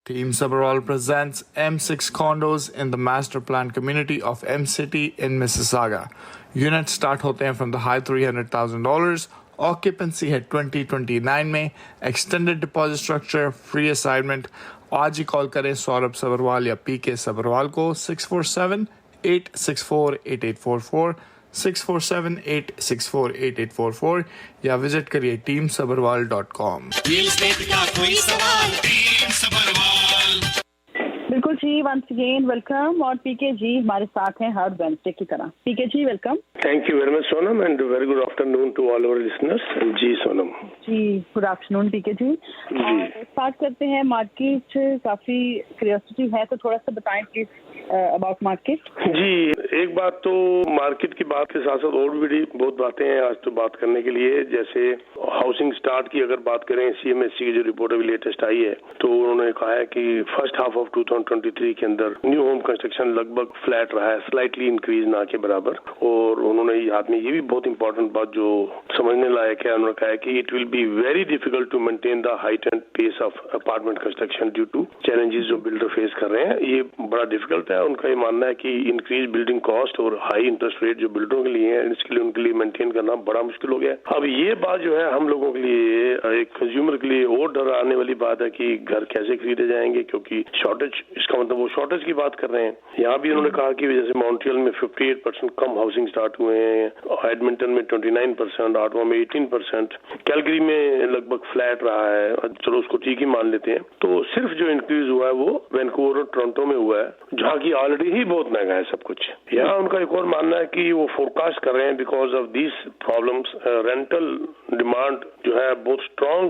Team Sabharwal presents M6 condos in the master plan community of M City in Mississauga. Units start होते हैं from the high $300,000. Occupancy है 2029 में. Extended deposit structure, free assignment. आज ही call करें सौरभ सबरवाल या PK Sabharwal को 647-864-8844 647-864-8844 या visit करिए teamsabarwal.com. बिल्कुल जी, वंस अगेन वेलकम. और पीके जी हमारे साथ हैं हर वेडनेसडे की तरह. PK ji welcome. Thank you very much Sonam and very good afternoon to all our listeners. जी सोनम. जी good afternoon PK ji. Start करते हैं. मार्केट काफी क्यूरियोसिटी है तो थोड़ा सा बताएं प्लीज अबाउट मार्केट. जी, एक बात तो मार्केट की बात के साथ साथ और भी बहुत बातें हैं आज तो बात करने के लिए. जैसे हाउसिंग स्टार्ट की अगर बात करें, CMSC की जो रिपोर्ट अभी लेटेस्ट आई है तो उन्होंने कहा है कि फर्स्ट हाफ ऑफ 2023 के अंदर न्यू होम कंस्ट्रक्शन लगभग फ्लैट रहा है, स्लाइटली इंक्रीज ना के बराबर. और उन्होंने हाथ में ये भी बहुत इंपॉर्टेंट बात जो समझने लायक है, उन्होंने कहा है कि it will be very difficult to maintain the height and pace of apartment construction due to challenges जो बिल्डर फेस कर रहे हैं. ये बड़ा डिफिकल्ट है. उनका ये मानना है कि इंक्रीज बिल्डिंग कॉस्ट और हाई इंटरेस्ट रेट जो बिल्डरों के लिए है, इसके लिए उनके लिए मेंटेन करना बड़ा मुश्किल हो गया. अब ये बात जो है हम लोगों के लिए, एक कंज्यूमर के लिए और डर आने वाली बात है कि घर कैसे खरीदे जाएंगे, क्योंकि शॉर्टेज, इसका मतलब वो शॉर्टेज की बात कर रहे हैं. यहाँ भी उन्होंने कहा कि जैसे मॉन्ट्रियल में 58% कम हाउसिंग स्टार्ट हुए हैं, एडमिंटन में 29%, ऑटवा में 18%, कैलगरी में लगभग फ्लैट रहा है. चलो उसको ठीक ही मान लेते हैं. तो सिर्फ जो इंक्रीज हुआ है वो वैंकूवर और टोरंटो में हुआ है, जहाँ की ऑलरेडी ही बहुत महंगा है सब कुछ. यहाँ उनका एक और मानना है कि वो फोरकास्ट कर रहे हैं because of these problems rental demand जो है बहुत स्ट्रांग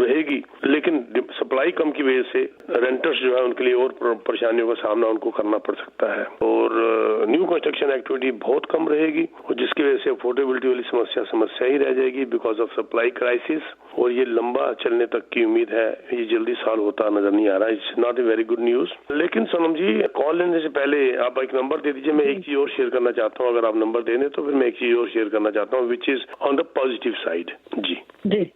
रहेगी, लेकिन सप्लाई कम की वजह से रेंटर्स जो है उनके लिए और परेशानियों का सामना उनको करना पड़ सकता है. और न्यू कंस्ट्रक्शन एक्टिविटी बहुत कम रहेगी और जिसकी वजह से अफोर्डेबिलिटी वाली समस्या ही रह जाएगी बिकॉज ऑफ सप्लाई क्राइसिस. और ये लंबा चलने तक की उम्मीद है, ये जल्दी सॉल्व होता नजर नहीं आ रहा. It's not a very good news. लेकिन सोनम जी, कॉल लेने से पहले आप एक नंबर दे दीजिए. मैं एक चीज और शेयर करना चाहता हूँ. अगर आप नंबर दे दें तो फिर मैं एक चीज और शेयर करना चाहता हूँ which is on the positive side. जी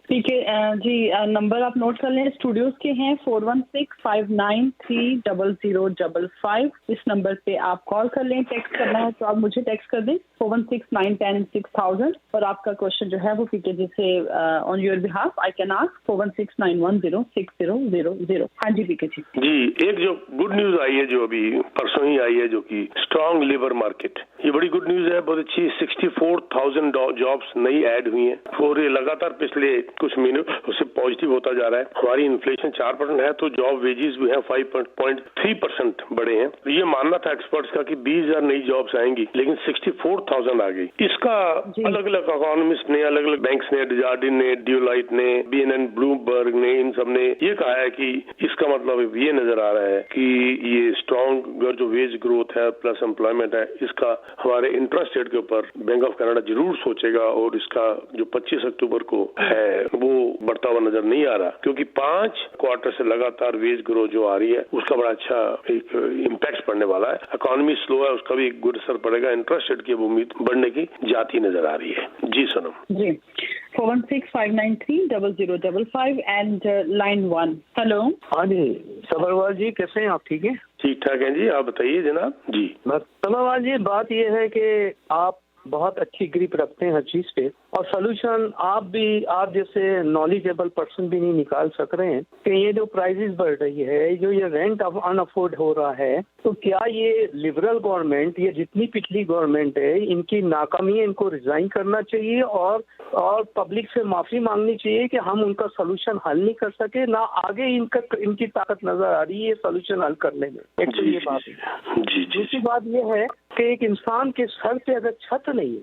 ठीक है जी. नंबर आप नोट कर लें. स्टूडियोज के हैं 4165930055. इस नंबर पे आप कॉल कर लें. टेक्स्ट करना है तो आप मुझे टेक्स्ट कर दें 4169106000 और आपका क्वेश्चन जो है वो पीके जी से on your behalf I can ask 4169106000. हाँ जी पीके जी. जी, एक जो गुड न्यूज आई है जो अभी परसों ही आई है, जो कि स्ट्रांग लेबर मार्केट, ये बड़ी गुड न्यूज है. बहुत अच्छी. 64,000 जॉब्स नई ऐड हुई हैं और ये लगातार पिछले कुछ महीनों उससे पॉजिटिव होता जा रहा है. हमारी इन्फ्लेशन 4% है तो जॉब वेजेस भी है 5.3% बढ़े हैं. ये मानना था एक्सपर्ट्स का कि 20,000 नई जॉब्स आएंगी, लेकिन 64,000 आ गई. इसका अलग अलग इकोनॉमिस्ट ने, अलग अलग बैंक्स ने, डिजार्डिन ने, ड्यूलाइट ने, BNN ब्लूमबर्ग ने, इन सब ने ये कहा है कि इसका मतलब ये नजर आ रहा है कि ये स्ट्रॉन्ग जो वेज ग्रोथ है प्लस एम्प्लॉयमेंट है, इसका हमारे इंटरेस्ट रेट के ऊपर बैंक ऑफ कनाडा जरूर सोचेगा और इसका जो 25 अक्टूबर को है वो बढ़ता हुआ नजर नहीं आ रहा, क्योंकि 5 क्वार्टर से लगातार वेज ग्रोथ जो आ रही है उसका बड़ा अच्छा एक इम्पैक्ट पड़ने वाला है. इकोनॉमी स्लो है, उसका भी एक गुड असर पड़ेगा. इंटरेस्ट रेट की उम्मीद बढ़ने की जाती नजर आ रही है. जी सोनम. जी 4165930055 एंड लाइन 1. हेलो. हाँ जी सबरवाल जी, कैसे हैं आप? ठीक है, ठीक ठाक हैं जी. आप बताइए जनाब. जी बस सबरवाल जी, बात ये है कि आप बहुत अच्छी ग्रिप रखते हैं हर चीज पे और सोल्यूशन आप जैसे नॉलेजेबल पर्सन भी नहीं निकाल सक रहे हैं कि ये जो प्राइसेस बढ़ रही है, जो ये रेंट अनअफोर्ड हो रहा है, तो क्या ये लिबरल गवर्नमेंट, ये जितनी पिछली गवर्नमेंट है, इनकी नाकामी है, इनको रिजाइन करना चाहिए और पब्लिक से माफी मांगनी चाहिए कि हम उनका सोल्यूशन हल नहीं कर सके, ना आगे इनकी ताकत नजर आ रही है सोल्यूशन हल करने में. एक तो ये बात है. दूसरी बात ये है कि एक इंसान के सर पे अगर छत नहीं है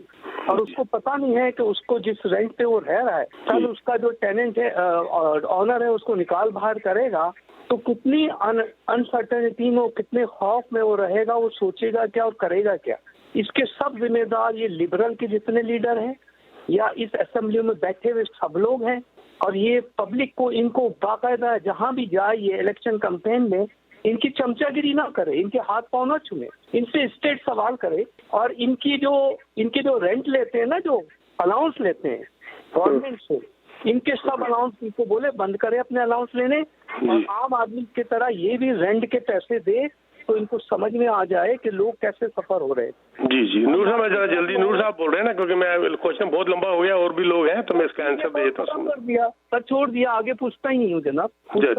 और उसको पता नहीं है कि उसको जिस रेंट पे वो रह रहा है, कल उसका जो टेनेंट है, ऑनर है, उसको निकाल बाहर करेगा तो कितनी अनसर्टेनिटी में, कितने खौफ में वो रहेगा, वो सोचेगा क्या और करेगा क्या. इसके सब जिम्मेदार ये लिबरल के जितने लीडर हैं या इस असेंबली में बैठे हुए सब लोग हैं. और ये पब्लिक को, इनको बाकायदा जहां भी जाए ये इलेक्शन कैंपेन में इनकी चमचागिरी ना करे, इनके हाथ पांव ना छुए, इनसे स्टेट सवाल करे और इनके जो रेंट लेते हैं ना, जो अलाउंस लेते हैं गवर्नमेंट से, इनके सब अलाउंस इनको बोले बंद करे अपने अलाउंस लेने, और आम आदमी की तरह ये भी रेंट के पैसे दे, तो इनको समझ में आ जाए कि लोग कैसे सफर हो रहे हैं। जी नूर साहब, मैं जरा जल्दी, नूर साहब बोल रहे हैं ना, क्योंकि मैं क्वेश्चन बहुत लंबा हो गया और भी लोग हैं, तो मैं इसका आंसर दे देता हूँ। कर दिया सर, छोड़ दिया, आगे पूछता ही नहीं हूँ जनाब।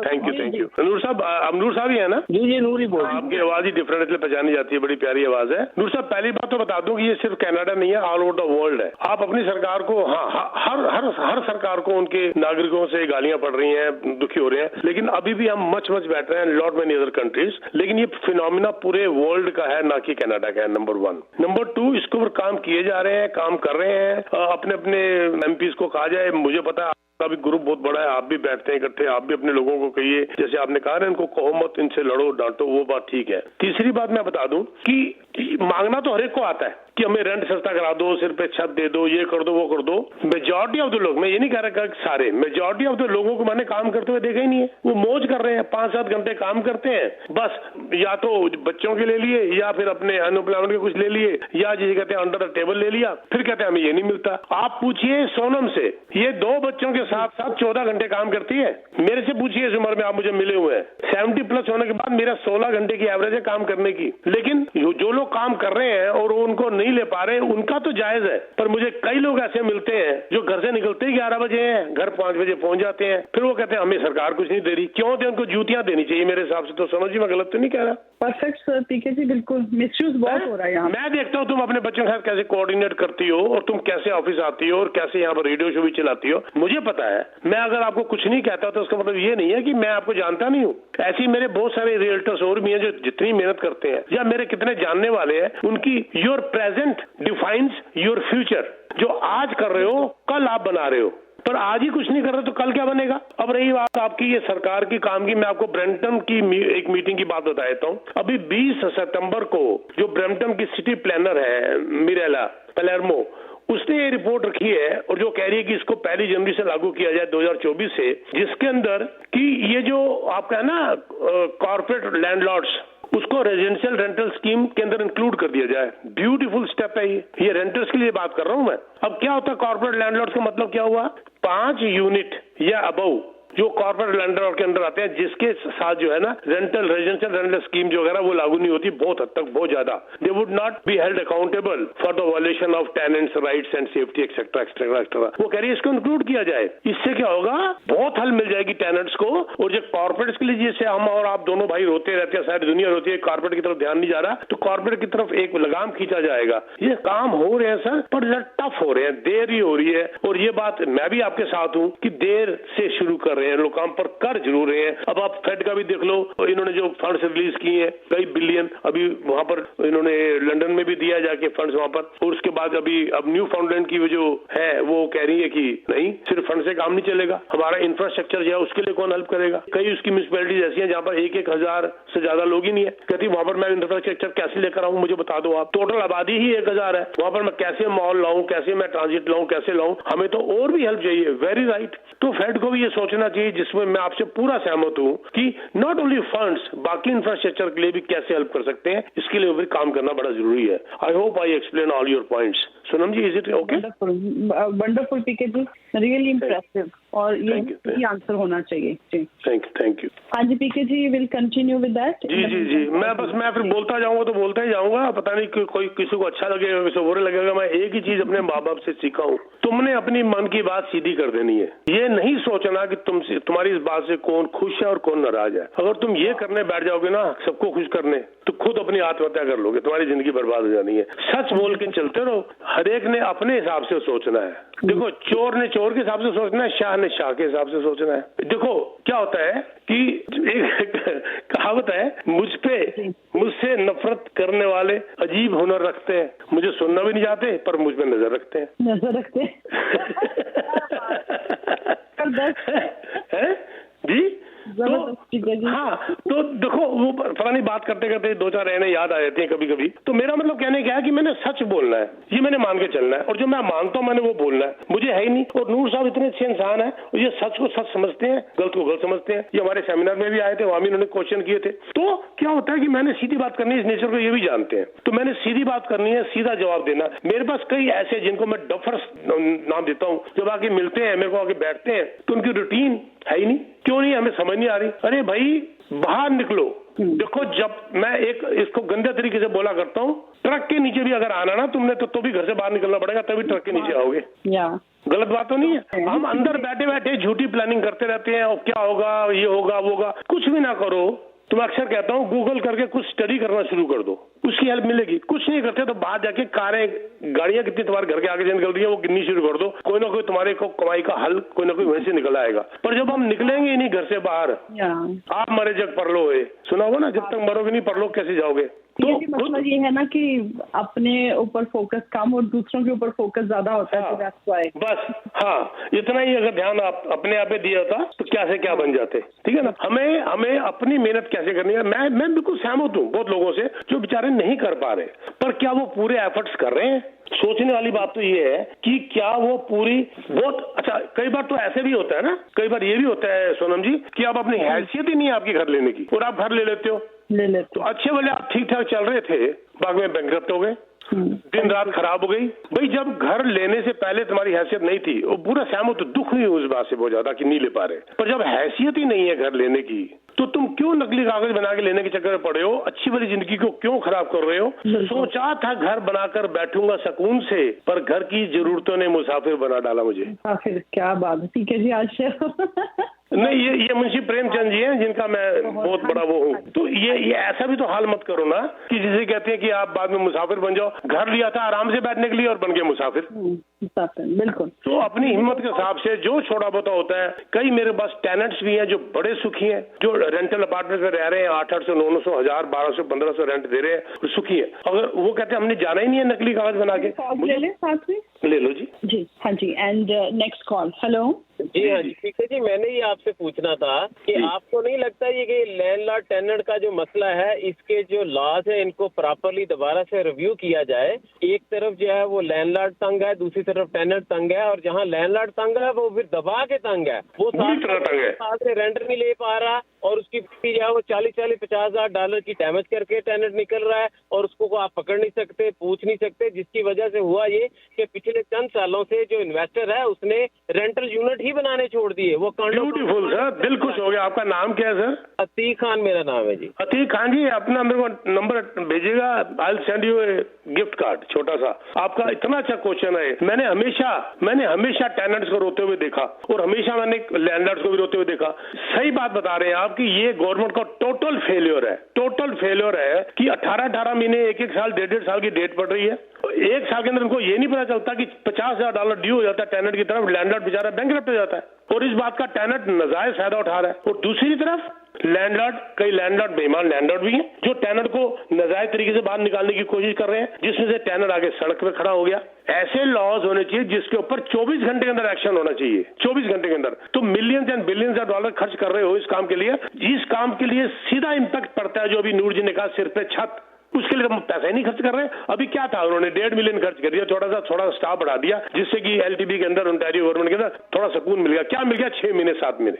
Thank you. नूर साहब, अब नूर साहब ही है ना? जी नूर ही बोल, आपकी आवाज ही डिफरेंट इसलिए पहचानी जाती है, बड़ी प्यारी आवाज है। नूर साहब, पहली बात तो बता दूं कि ये सिर्फ कनाडा नहीं है, ऑल ओवर द वर्ल्ड है। आप अपनी सरकार को, हाँ, हर सरकार को उनके नागरिकों से गालियां पड़ रही हैं, दुखी हो रहे हैं, लेकिन अभी भी हम मच बेटर हैं लॉट मेनी अदर कंट्रीज। लेकिन ये फिनोमिना पूरे वर्ल्ड का है, ना कि कनाडा का है, नंबर 1। नंबर 2, इसके ऊपर काम किए जा रहे हैं, काम कर रहे हैं। अपने अपने एमपीज को कहा जाए, मुझे पता है आपका भी ग्रुप बहुत बड़ा है, आप भी बैठते हैं इकट्ठे, आप भी अपने लोगों को कहिए, जैसे आपने कहा ना, इनको कहो मत, इनसे लड़ो डांटो, वो बात ठीक है। तीसरी बात मैं बता दूं कि मांगना तो हर एक को आता है कि हमें रेंट सस्ता करा दो, सिर पे छत दे दो, ये कर दो, वो कर दो। मेजॉरिटी ऑफ द लोग, मैं ये नहीं कह रहा सारे, मेजॉरिटी ऑफ द लोगों को मैंने काम करते हुए देखा ही नहीं है। वो मौज कर रहे हैं, 5-7 घंटे काम करते हैं, बस या तो बच्चों के ले लिए, या फिर अपने अनएम्प्लॉयमेंट के कुछ ले लिए, या जिसे कहते हैं अंडर द टेबल ले लिया, फिर कहते हैं हमें ये नहीं मिलता। आप पूछिए सोनम से, ये 2 बच्चों के साथ 14 घंटे काम करती है। मेरे से पूछिए, इस उम्र में आप मुझे मिले हुए हैं, 70+ होने के बाद मेरा 16 घंटे की एवरेज है काम करने की। लेकिन जो लोग काम कर रहे हैं और उनको नहीं ले पा रहे, उनका तो जायज है, पर मुझे कई लोग ऐसे मिलते हैं जो घर से निकलते ही 11 बजे हैं, घर 5 बजे पहुंच जाते हैं, फिर वो कहते हैं हमें सरकार कुछ नहीं दे रही। क्यों दे? उनको जूतियां देनी चाहिए मेरे हिसाब से। तो समझ जी, मैं गलत तो नहीं कह रहा? परफेक्ट सर, पीके जी, बिल्कुल मिसयूज बहुत हो रहा है यहाँ। मैं देखता हूँ तुम अपने बच्चों के साथ कैसे कोऑर्डिनेट करती हो, और तुम कैसे ऑफिस आती हो, और कैसे यहाँ पर रेडियो शो भी चलाती हो। मुझे पता है, मैं अगर आपको कुछ नहीं कहता तो उसका मतलब ये नहीं है कि मैं आपको जानता नहीं हूँ। ऐसे ही मेरे बहुत सारे रियल्टर्स और भी हैं जो जितनी मेहनत करते हैं, या मेरे कितने जानने वाले हैं, उनकी your present defines your future. जो आज कर रहे हो, कल आप बना रहे हो, पर आज ही कुछ नहीं कर रहे तो कल क्या बनेगा? अब रही बात आपकी ये सरकार की काम की, मैं आपको ब्रैम्पटन की एक मीटिंग की बात बता देता हूँ। अभी 20 सितंबर को जो ब्रैम्पटन की सिटी प्लानर है मिरेला पैलेर्मो, उसने ये रिपोर्ट रखी है, और जो कह रही है कि इसको 1 जनवरी से लागू किया जाए 2024 से, जिसके अंदर कि ये जो आपका है ना कॉर्पोरेट लैंडलॉर्ड्स, उसको रेजिडेंशियल रेंटल स्कीम के अंदर इंक्लूड कर दिया जाए। ब्यूटीफुल स्टेप है ये रेंटर्स के लिए बात कर रहा हूं मैं। अब क्या होता है कॉर्पोरेट लैंडलॉर्ड्स का मतलब क्या हुआ? 5 यूनिट या अबव जो कॉर्पोरेट लैंडलॉर्ड के अंदर आते हैं, जिसके साथ जो है ना रेजिडेंशियल रेंटल स्कीम जो वगैरह वो लागू नहीं होती, बहुत हद तक, बहुत ज्यादा। They would not be held accountable for the violation of tenants rights and safety etcetera etcetera etcetera. वो कह रही है इसको इंक्लूड किया जाए। इससे क्या होगा? बहुत हल मिल जाएगी टेनेंट्स को। और जो कॉर्पोरेट्स के लिए, जैसे हम और आप दोनों भाई रोते रहते हैं, सारी दुनिया रोती है, कॉर्पोरेट की तरफ ध्यान नहीं जा रहा, तो कॉर्पोरेट की तरफ एक लगाम खींचा जाएगा। ये काम हो रहे हैं सर, पर टफ हो रहे हैं, देर ही हो रही है। और ये बात मैं भी आपके साथ हूं कि देर से शुरू कर रहे हैं लोग काम, पर कर जरूर रहे हैं। अब आप फेड का भी देख लो, इन्होंने जो फंड्स रिलीज किए हैं, कई बिलियन, अभी वहां पर इन्होंने लंदन में भी दिया जाके फंड्स वहां पर। और उसके बाद अभी अब न्यू फाउंडलैंड की जो है वो कह रही है कि नहीं, सिर्फ फंड से काम नहीं चलेगा, हमारा इंफ्रास्ट्रक्चर जो है उसके लिए कौन हेल्प करेगा। कई उसकी म्यूनिसिपैलिटीज ऐसी हैं जहां पर 1,000 से ज्यादा लोग ही नहीं है। कहती वहां पर मैं इंफ्रास्ट्रक्चर कैसे लेकर आऊं, मुझे बता दो आप। टोटल आबादी ही 1,000 है, वहां पर मैं कैसे मॉल लाऊं, कैसे मैं ट्रांजिट लाऊं, कैसे लाऊं? हमें तो और भी हेल्प चाहिए। Very right. तो फेड को भी ये सोचना चाहिए, जिसमें मैं आपसे पूरा सहमत हूं कि नॉट ओनली फंड्स, बाकी इंफ्रास्ट्रक्चर के लिए भी कैसे हेल्प कर सकते हैं, इसके लिए भी काम करना बड़ा जरूरी है। I hope I explain all your points. Sonam ji, is it okay? Wonderful PK ji, really impressive, और ये आंसर होना चाहिए जी। Thank you. हाँ जी PK ji, will continue with that. जी मैं फिर बोलता जाऊंगा तो बोलता ही जाऊंगा, पता नहीं कोई किसी को अच्छा लगेगा, किसी को बुरा लगेगा। मैं एक ही चीज अपने माँ बाप से सीखा हूँ, तुमने अपनी मन की बात सीधी कर देनी है। ये नहीं सोचना कि तुम्हारी इस बात से कौन खुश है और कौन नाराज है। अगर तुम ये करने बैठ जाओगे ना, सबको खुश करने, तो खुद अपनी आत्महत्या कर लोगे, तुम्हारी जिंदगी बर्बाद हो जानी है। सच बोल के चलते रहो, हर एक ने अपने हिसाब से सोचना है। देखो, चोर ने चोर के हिसाब से सोचना है, शाह ने शाह के हिसाब से सोचना है। देखो क्या होता है कि एक कहावत है, मुझसे नफरत करने वाले अजीब हुनर रखते हैं, मुझे सुनना भी नहीं चाहते पर मुझ पे नजर रखते हैं। है जी। तो हाँ, तो तो देखो वो फलानी बात करते करते 2-4 रहने याद आ जाते हैं कभी कभी। तो मेरा मतलब कहने क्या है कि मैंने सच बोलना है, ये मैंने मान के चलना है, और जो मैं मानता हूँ मैंने वो बोलना है, मुझे है ही नहीं। और नूर साहब इतने अच्छे इंसान है, ये सच को सच समझते हैं, गलत को गलत समझते हैं। ये हमारे सेमिनार में भी आए थे, वहां भी उन्होंने क्वेश्चन किए थे। तो क्या होता है कि मैंने सीधी बात करनी है, इस नेचर को ये भी जानते हैं, तो मैंने सीधी बात करनी है, सीधा जवाब देना। मेरे पास कई ऐसे जिनको मैं डफर्स नाम देता हूँ, जब आके मिलते हैं, मेरे को आके बैठते हैं, तो उनकी रूटीन है ही नहीं। क्यों नहीं, हमें समझ नहीं आ रही। अरे भाई बाहर निकलो। देखो जब मैं एक इसको गंदे तरीके से बोला करता हूँ, ट्रक के नीचे भी अगर आना ना तुमने तो भी घर से बाहर निकलना पड़ेगा, तभी ट्रक के नीचे आओगे। गलत बात तो नहीं है। हम अंदर बैठे बैठे झूठी प्लानिंग करते रहते हैं, और क्या होगा, ये होगा, वो होगा। कुछ भी ना करो। तो मैं अक्सर कहता हूँ गूगल करके कुछ स्टडी करना शुरू कर दो, उसकी हेल्प मिलेगी। कुछ नहीं करते तो बाहर जाके कारें, गाड़ियां कितनी तुम्हारे घर के आगे से निकल रही है वो गिननी शुरू कर दो। कोई ना कोई तुम्हारे को कमाई का हल कोई ना कोई वहीं से निकल आएगा। पर जब हम निकलेंगे ही नहीं घर से बाहर, आप मरे जग परलो है, सुना हो ना, जब तक मरोगे नहीं परलोक कैसे जाओगे। तो मतलब ये है ना कि अपने ऊपर फोकस कम और दूसरों के ऊपर फोकस ज्यादा होता है। तो बस हाँ, इतना ही अगर ध्यान आप अपने आप पे दिया होता तो क्या से क्या बन जाते। ठीक है ना। हमें अपनी मेहनत कैसे करनी है। मैं बिल्कुल सहमत हूँ बहुत लोगों से जो बेचारे नहीं कर पा रहे, पर क्या वो पूरे एफर्ट्स कर रहे हैं। सोचने वाली बात तो ये है कि क्या वो पूरी बहुत अच्छा। कई बार तो ऐसे भी होता है ना, कई बार ये भी होता है सोनम जी कि आप अपनी हैसियत ही नहीं है आपकी घर लेने की, और आप घर ले लेते हो। तो अच्छे वाले आप ठीक ठाक चल रहे थे, बाद में बैंकरप्ट हो गए, दिन रात खराब हो गई। भाई जब घर लेने से पहले तुम्हारी हैसियत नहीं थी, वो पूरा सहमत, दुख हुई उस बात से बहुत ज्यादा कि नहीं ले पा रहे। पर जब हैसियत ही नहीं है घर लेने की, तो तुम क्यों नकली कागज बना के लेने के चक्कर में पड़े हो? अच्छी वाली जिंदगी को क्यों खराब कर रहे हो? सोचा था घर बनाकर बैठूंगा सुकून से, पर घर की जरूरतों ने मुसाफिर बना डाला मुझे। फिर क्या बात है। ठीक है जी, आज नहीं, ये मुंशी प्रेमचंद जी हैं जिनका मैं बहुत बड़ा वो हूँ। तो ये ऐसा भी तो हाल मत करो ना कि जिसे कहते हैं कि आप बाद में मुसाफिर बन जाओ। घर लिया था आराम से बैठने के लिए और बन गए मुसाफिर। बिल्कुल। तो अपनी हिम्मत के हिसाब से जो छोटा बहुत होता है। कई मेरे पास टेनेंट्स भी हैं जो बड़े सुखी हैं, जो रेंटल अपार्टमेंट में रह रहे हैं, 800, 900, 1000, 1200, 1500 रेंट दे रहे हैं, सुखी है। अगर वो कहते हैं हमने जाना ही नहीं है नकली कागज बना के, ले ले साथ में, ले लो जी। जी हाँ जी। And next call. हेलो जी हाँ जी, ठीक है जी। मैंने ये आपसे पूछना था कि आपको नहीं लगता ये कि लैंडलॉर्ड टेनेंट का जो मसला है, इसके जो लॉज है इनको प्रॉपरली दोबारा से रिव्यू किया जाए। एक तरफ जो है वो लैंडलॉर्ड तंग है, दूसरी तरफ टेनेंट तंग है, और जहाँ लैंडलॉर्ड तंग है वो फिर दबा के तंग है। वो साल से रेंट नहीं ले पा रहा, और उसकी फी जो है वो 40-50 $50 की डैमेज करके टेनेंट निकल रहा है, और उसको आप पकड़ नहीं सकते, पूछ नहीं सकते। जिसकी वजह से हुआ ये कि पिछले चंद सालों से जो इन्वेस्टर है उसने रेंटल यूनिट ही बनाने छोड़ दिए। वो ब्यूटीफुल सर, दिल खुश हो गया। आपका नाम क्या है सर? अतीक खान मेरा नाम है जी। अतीक खान जी, अपना मेरे को नंबर भेजिएगा, I will send U a gift card छोटा सा। आपका इतना अच्छा क्वेश्चन है। मैंने हमेशा टेनेंट्स को रोते हुए देखा, और हमेशा मैंने लैंडलॉर्ड्स को भी रोते हुए देखा। सही बात बता रहे हैं आप कि ये गवर्नमेंट का टोटल फेलियर है कि 18 महीने, 1 साल, 1.5 साल की डेट पड़ रही है। 1 साल के अंदर उनको ये नहीं पता चलता कि $50,000 ड्यू हो जाता है टेनेंट की तरफ, लैंडलॉर्ड बेचारा बैंकरप्ट हो जाता है, और इस बात का टेनेंट नाजायज फायदा उठा रहा है। और दूसरी तरफ कई लैंडलॉर्ड बेईमान लैंडलॉर्ड भी हैं जो टेनेंट को नाजायज तरीके से बाहर निकालने की कोशिश कर रहे हैं, जिसमें से टेनेंट आगे सड़क पे खड़ा हो गया। ऐसे लॉज होने चाहिए जिसके ऊपर 24 घंटे के अंदर एक्शन होना चाहिए। 24 घंटे के अंदर। तो millions and billions of dollar खर्च कर रहे हो इस काम के लिए, जिस काम के लिए सीधा इंपैक्ट पड़ता है, जो अभी नूर जी ने कहा सिर पे छत, उसके लिए हम पैसा ही नहीं खर्च कर रहे। अभी क्या था, उन्होंने 1.5 मिलियन खर्च कर दिया, थोड़ा स्टाफ बढ़ा दिया, जिससे कि एलटीबी के अंदर, ओंटारियो गवर्नमेंट के अंदर थोड़ा सुकून मिल गया। क्या मिल गया? 6 महीने 7 महीने।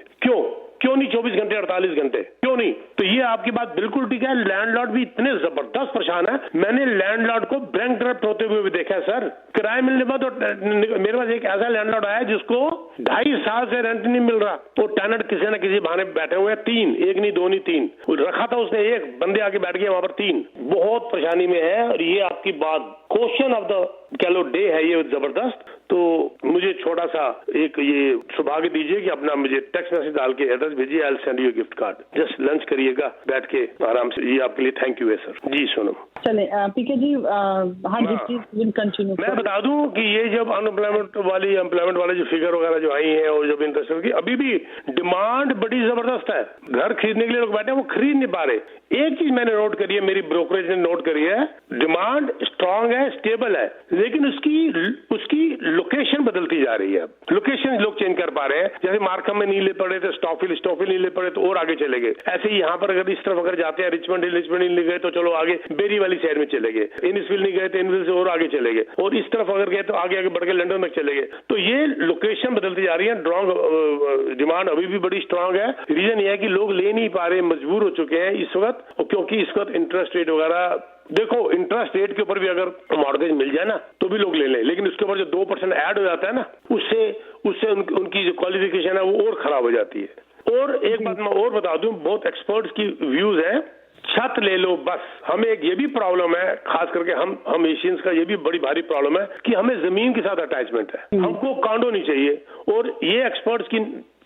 क्यों नहीं 24 घंटे 48 घंटे? क्यों नहीं? तो ये आपकी बात बिल्कुल ठीक है। लैंडलॉर्ड भी इतने जबरदस्त परेशान है। मैंने लैंडलॉर्ड को बैंकरप्ट होते हुए भी देखा है सर। किराए मिलने बाद मेरे पास एक ऐसा लैंडलॉर्ड आया जिसको 2.5 साल से रेंट नहीं मिल रहा। वो टेनेंट किसी न किसी बहाने बैठे हुए हैं, 3, एक नहीं, 2 नहीं, 3 रखा था उसने, एक बंदे आके बैठ गए वहां पर, 3 बहुत परेशानी में है। और ये आपकी बात क्वेश्चन ऑफ द कह लो डे है ये जबरदस्त। तो मुझे छोटा सा एक ये सौभाग्य दीजिए कि अपना मुझे टेक्स्ट मैसेज डाल के एड्रेस भेजिए, I will send you gift card. Just lunch करिएगा बैठ के आराम से। ये आपके लिए थैंक यू है सर जी। सोनम चले पीके जी, हाँ जी प्लीज विल कंटिन्यू। मैं बता दूं कि ये जब एम्प्लॉयमेंट वाले जो फिगर वगैरह जो आई हैं, और जब इंटरेस्ट की अभी भी डिमांड बड़ी जबरदस्त है। घर खरीदने के लिए लोग बैठे हैं, वो खरीद नहीं पा रहे। एक चीज मैंने नोट करी है, मेरी ब्रोकरेज ने नोट करी है, डिमांड स्ट्रांग है, स्टेबल है, लेकिन उसकी लोकेशन बदलती जा रही है। लोकेशन लोग चेंज कर पा रहे हैं। जैसे मार्कम में नहीं ले पड़े तो स्टॉफिल नहीं ले पड़े तो और आगे चले गए। ऐसे ही यहाँ पर अगर इस तरफ अगर जाते हैं रिचमंड नहीं गए तो चलो आगे बेरी वाली साइड में चले गए, इनिसविल नहीं गए तो इनिसविल से और आगे चले गए, और इस तरफ अगर गए तो आगे बढ़ के लंदन तक चले गए। तो ये लोकेशन बदलती जा रही है। डिमांड अभी भी बड़ी स्ट्रांग है। रीजन ये है कि लोग ले नहीं पा रहे, मजबूर हो चुके हैं इस वक्त, क्योंकि इस वक्त इंटरेस्ट रेट वगैरह, देखो इंटरेस्ट रेट के ऊपर भी अगर मॉर्गेज मिल जाए ना तो भी लोग ले लें, लेकिन उसके ऊपर जो 2% ऐड हो जाता है ना, उससे उनकी जो क्वालिफिकेशन है वो और खराब हो जाती है। और एक बात मैं और बता दूं, बहुत एक्सपर्ट्स की व्यूज है, छत ले लो बस। हमें एक ये भी प्रॉब्लम है, खास करके हम एशियंस का ये भी बड़ी भारी प्रॉब्लम है कि हमें जमीन के साथ अटैचमेंट है, हमको कॉन्डो नहीं चाहिए। और ये एक्सपर्ट्स की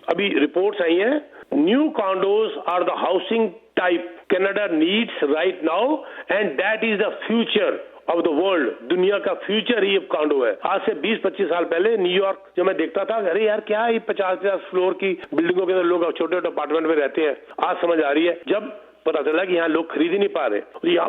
अभी रिपोर्ट्स आई हैं, new condos are the housing type Canada needs right now and that is the future of the world. दुनिया का फ्यूचर ही अब कॉन्डो है। आज से 20-25 साल पहले न्यूयॉर्क जब मैं देखता था, अरे यार क्या ये 50-50 फ्लोर की बिल्डिंगों के अंदर लोग छोटे छोटे अपार्टमेंट में रहते हैं। आज समझ आ रही है, जब पता चला कि यहाँ लोग खरीद ही नहीं पा रहे।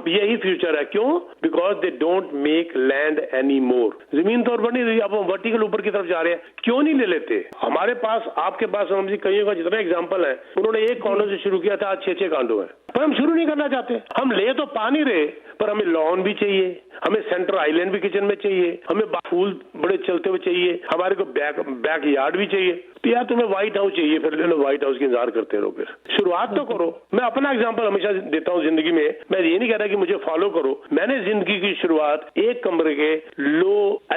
यही फ्यूचर है। क्यों? Because they don't make land any more. जमीन तो और बढ़ नहीं रही, अब हम वर्टिकल ऊपर की तरफ जा रहे हैं। क्यों नहीं ले लेते? हमारे पास, आपके पास, सोनम जी, कईयों का जितना एग्जाम्पल है, उन्होंने एक कॉन्डो से शुरू किया था, आज 6 कॉन्डो है, पर हम शुरू नहीं करना चाहते। हम ले तो पा नहीं रहे, पर हमें लॉन भी चाहिए, हमें सेंटर आइलैंड भी किचन में चाहिए, हमें फूल बड़े चलते हुए चाहिए, हमारे को बैक यार्ड भी चाहिए। तो यार तुम्हें व्हाइट हाउस चाहिए, फिर ले लो व्हाइट हाउस की इंतजार करते रहो। फिर शुरुआत तो करो। मैं अपना एग्जांपल हमेशा देता हूँ जिंदगी में। मैं ये नहीं कह रहा कि मुझे फॉलो करो। मैंने जिंदगी की शुरुआत एक कमरे के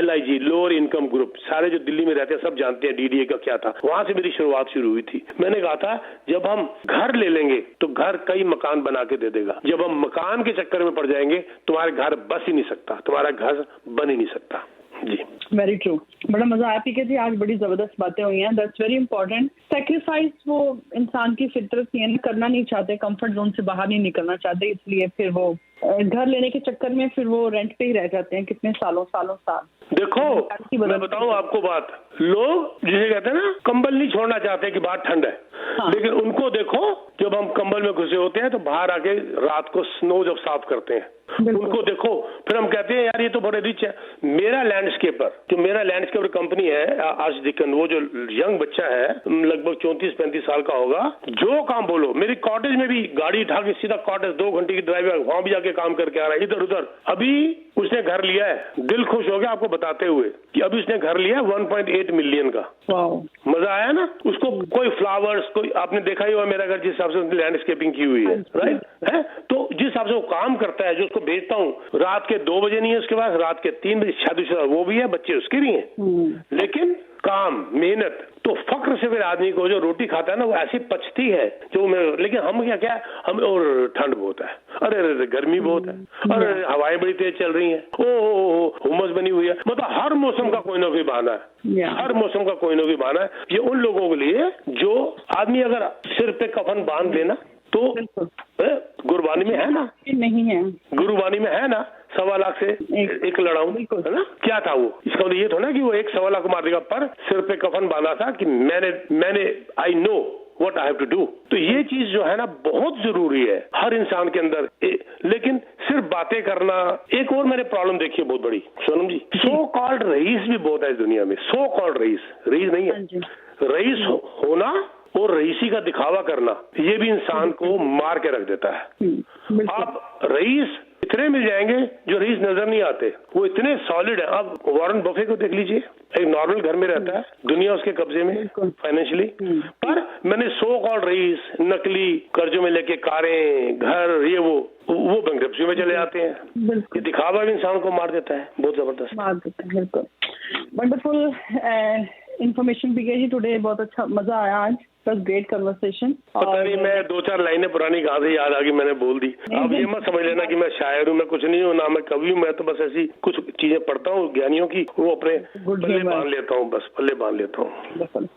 LIG लोअर इनकम ग्रुप, सारे जो दिल्ली में रहते हैं सब जानते हैं DDA का क्या था, वहां से मेरी शुरुआत शुरू हुई थी। मैंने कहा था जब हम घर ले लेंगे तो घर कई मकान बना के दे देगा। जब हम मकान के चक्कर में पड़ जाएंगे तुम्हारे घर बस ही नहीं सकता, तुम्हारा घर बन ही नहीं सकता। जी, वेरी ट्रू। बड़ा मजा आया पीके जी, आज बड़ी जबरदस्त बातें हुई हैं। That's very important. सैक्रिफाइस वो इंसान की फितरत नहीं करना नहीं चाहते, कंफर्ट जोन से बाहर नहीं निकलना चाहते, इसलिए फिर वो घर लेने के चक्कर में फिर वो रेंट पे ही रह जाते हैं कितने सालों साल। देखो मैं बताऊं आपको बात, लोग जिसे कहते हैं ना कंबल नहीं छोड़ना चाहते कि बाहर ठंड है, हाँ। लेकिन उनको देखो जब हम कंबल में घुसे होते हैं तो बाहर आके रात को स्नो जब साफ करते हैं उनको देखो, फिर हम कहते हैं यार ये तो बड़े रिच है। मेरा लैंडस्केपर कंपनी है आर्चडिकन, वो जो यंग बच्चा है लगभग 34-35 साल का होगा, जो काम बोलो, मेरी कॉटेज में भी गाड़ी उठा के सीधा कॉटेज 2 घंटे की ड्राइव है, वहां भी जाके काम करके आ रहा है इधर उधर। अभी उसने घर लिया है, दिल खुश हो गया आपको बताते हुए कि अभी उसने घर लिया 1.8 मिलियन का। मजा आया ना उसको। कोई फ्लावर्स, कोई आपने देखा ही होगा मेरा घर जिस हिसाब से उसने लैंडस्केपिंग की हुई है, राइट है। तो जिस हिसाब से वो काम करता है, जो उसको भेजता हूँ, रात के 2 बजे नहीं है उसके पास, रात के 3 बजे शादीशुदा वो भी है, बच्चे उसके भी हैं, लेकिन काम मेहनत। तो फक्र से फिर आदमी को जो रोटी खाता है ना वो ऐसी पचती है जो लेकिन हम क्या हमें और ठंड बहुत है, अरे गर्मी बहुत है, अरे हवाएं बड़ी तेज चल रही हैं, ओ हुमस बनी हुई है। मतलब हर मौसम का कोई ना कोई बहाना है, हर मौसम का कोई ना कोई बहाना है। ये उन लोगों के लिए जो आदमी अगर सिर पे कफन बांध लेना तो गुरबानी में है ना, नहीं है गुरबानी में है ना, 1.25 लाख से एक लड़ाऊं, है ना। क्या था वो? इसका मतलब ये थोड़ा कि वो 1.25 लाख मार देगा, पर सिर पे कफन बांधा था कि मैंने I know what I have to do. तो ये चीज जो है ना बहुत जरूरी है हर इंसान के अंदर। लेकिन सिर्फ बातें करना। एक और मैंने प्रॉब्लम देखी है बहुत बड़ी सोनम जी, सो कॉल्ड रईस भी बहुत है इस दुनिया में। सो कॉल्ड रईस नहीं है, रईस होना और रईसी का दिखावा करना ये भी इंसान को मार के रख देता है। आप रईस इतने मिल जाएंगे जो रईस नजर नहीं आते, वो इतने सॉलिड है। आप वॉरेन बफे को देख लीजिए, एक नॉर्मल घर में रहता है, दुनिया उसके कब्जे में फाइनेंशियली, पर मैंने सो कॉल्ड रईस नकली कर्जों में लेके कारें, घर, ये वो बैंकरप्सी में चले जाते हैं। ये दिखावा भी इंसान को मार देता है, बहुत जबरदस्त मार देता है। बिल्कुल वंडरफुल इन्फॉर्मेशन भी गई टुडे, बहुत अच्छा मजा आया आज, बस ग्रेट कन्वर्सेशन। पता नहीं मैं 2-4 लाइनें पुरानी कहाँ से याद आ गई मैंने बोल दी। अब ये मत समझ लेना कि मैं शायर हूँ, मैं कुछ नहीं हूँ, ना मैं कवि हूँ, मैं तो बस ऐसी कुछ चीजें पढ़ता हूँ ज्ञानियों की, वो अपने पल्ले बांध लेता हूँ, बस पल्ले बांध लेता हूँ।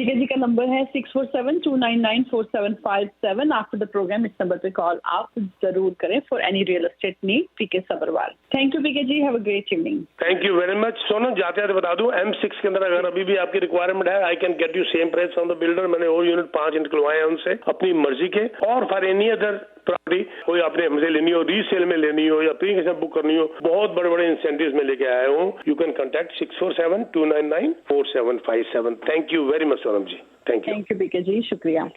पीके जी का नंबर है 6472994757। आफ्टर द प्रोग्राम इस नंबर पे कॉल आप जरूर करें for any real estate need. P K Sabharwal. Thank you PK ji, have a great evening. Thank you very much. Sonam, जाते जाते बता दूं, M6 के अंदर अगर अभी भी आपकी रिक्वायरमेंट है, I can get you same price from the builder. मैंने और यूनिट 5 निकलवाए हैं उनसे अपनी मर्जी के। और फॉर एनी अदर प्रॉपर्टी कोई आपने हमसे लेनी हो, रीसेल में लेनी हो या प्रीमियम बुक करनी हो, बहुत बड़े बड़े इंसेंटिव्स में लेके आया हूँ। You can contact 6472994757। Thank you very much Sonam ji. Thank you पीके जी, शुक्रिया।